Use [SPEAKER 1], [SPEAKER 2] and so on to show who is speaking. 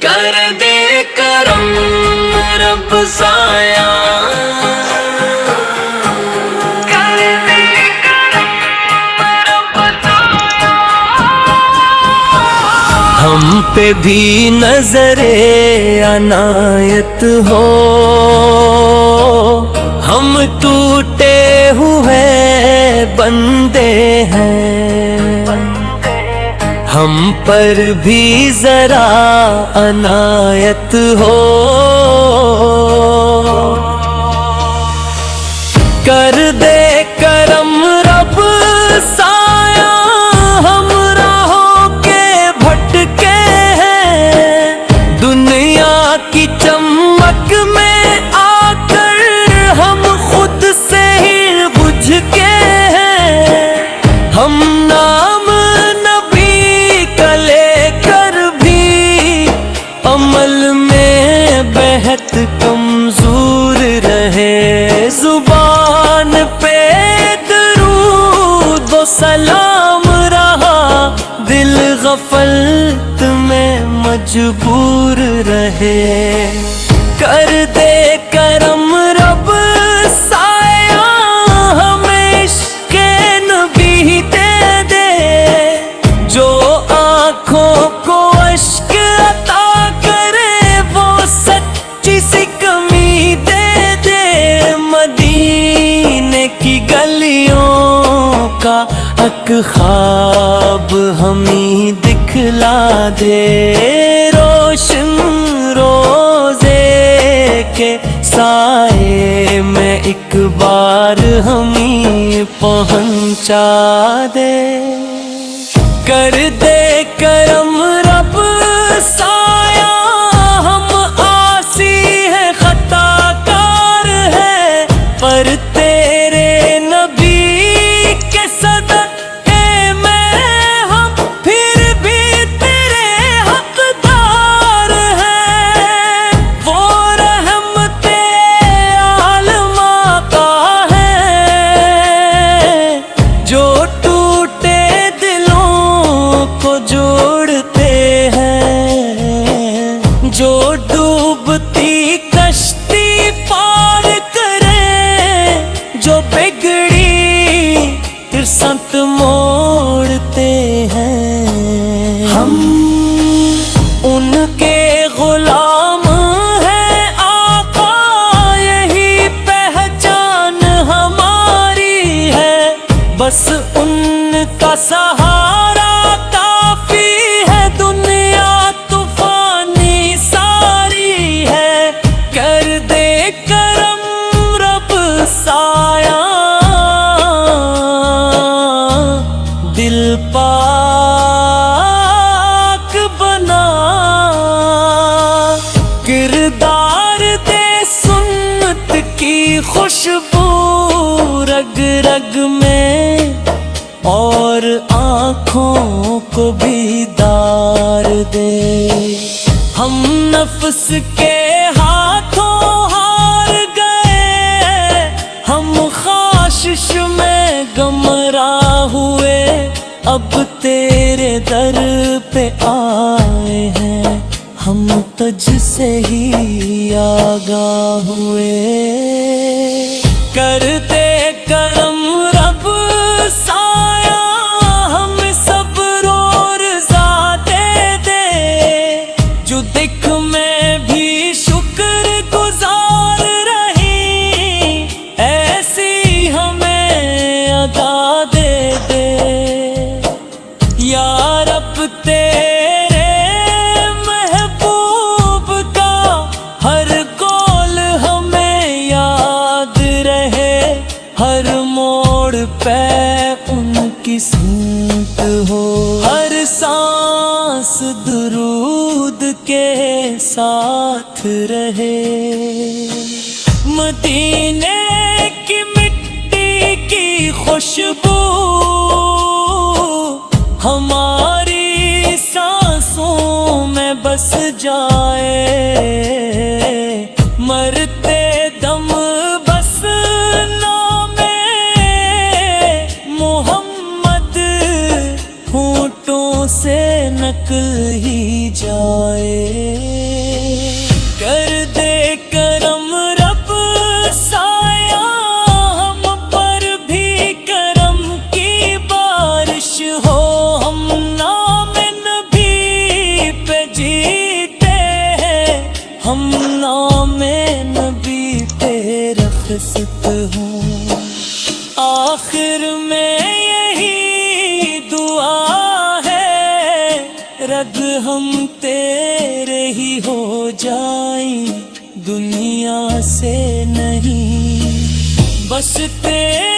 [SPEAKER 1] کر دے کرم رب سایہ، کر دے کرم رب سایہ، ہم پہ بھی نظر عنایت ہو، ہم ٹوٹے ہوئے بندے ہیں، ہم پر بھی ذرا عنایت ہو، کر دے کرم رب سایہ، ہم راہوں کے بھٹکے ہیں، دنیا کی چمک میں آ کر ہم خود سے ہی بجھ کے ہیں، ہم نام نبی کا لے کر بھی عمل میں بہت کمزور رہے، زبان پہ درود و سلام رہا، دل غفلت میں مجبور رہے، کر دے کرم رب سایہ، ہمیں عشق نبی دے دے، جو آنکھوں کو اشک عطا کرے وہ سچی سی کمی دے دے، مدینے کی گلیوں کا ایک خواب ہمیں دکھلا دے، روشن روزے کے سائے میں ایک بار ہمیں پہنچا دے، کر دے کرم رب سایہ، ہم عاصی ہیں خطا کار ہیں، پر تیرے نبی کے صدقے میں ہم پھر بھی تیرے حقدار ہیں، وہ رحمت عالم آقا ہے جو ٹوٹے دلوں کو جوڑتے ہیں، جو ڈوبتی کشتی پار کریں، جو بگڑی پھر سنت موڑتے ہیں، ہم ان کے غلام ہیں آقا، یہی پہچان ہماری ہے، بس ان کا سہارا کافی ہے، دنیا طوفانی ساری ہے، کر دے کرم رب سایہ، دل پاک بنا، کردار دے سنت کی خوشبو رگ رگ میں، اور آنکھوں کو بیدار دے، ہم نفس کے ہاتھوں ہار گئے، ہم خاشش میں گمراہ ہوئے، اب تیرے در پہ آئے ہیں، ہم تجھ سے ہی آگاہ ہوئے، کر دے کرم رب سایہ، ہم صبر اور رضا دے دے، جو دکھ میں بھی شکر گزار رہی، ایسی ہمیں ادا دے دے، یا رب تیرے محبوب کا ہر قول ہمیں یاد رہے، ہر موڑ پہ ان کی سنت ہو، ہر سانس درود کے ساتھ رہے، مدینے کی مٹی کی خوشبو ہماری سانسوں میں بس جائے، مرتے دم بس نام محمد ہونٹوں سے نکل ہی جائے۔ ہم نام نبی پہ رخصت ہوں. آخر میں یہی دعا ہے رد ہم تیرے ہی ہو جائیں دنیا سے نہیں. بس تیرے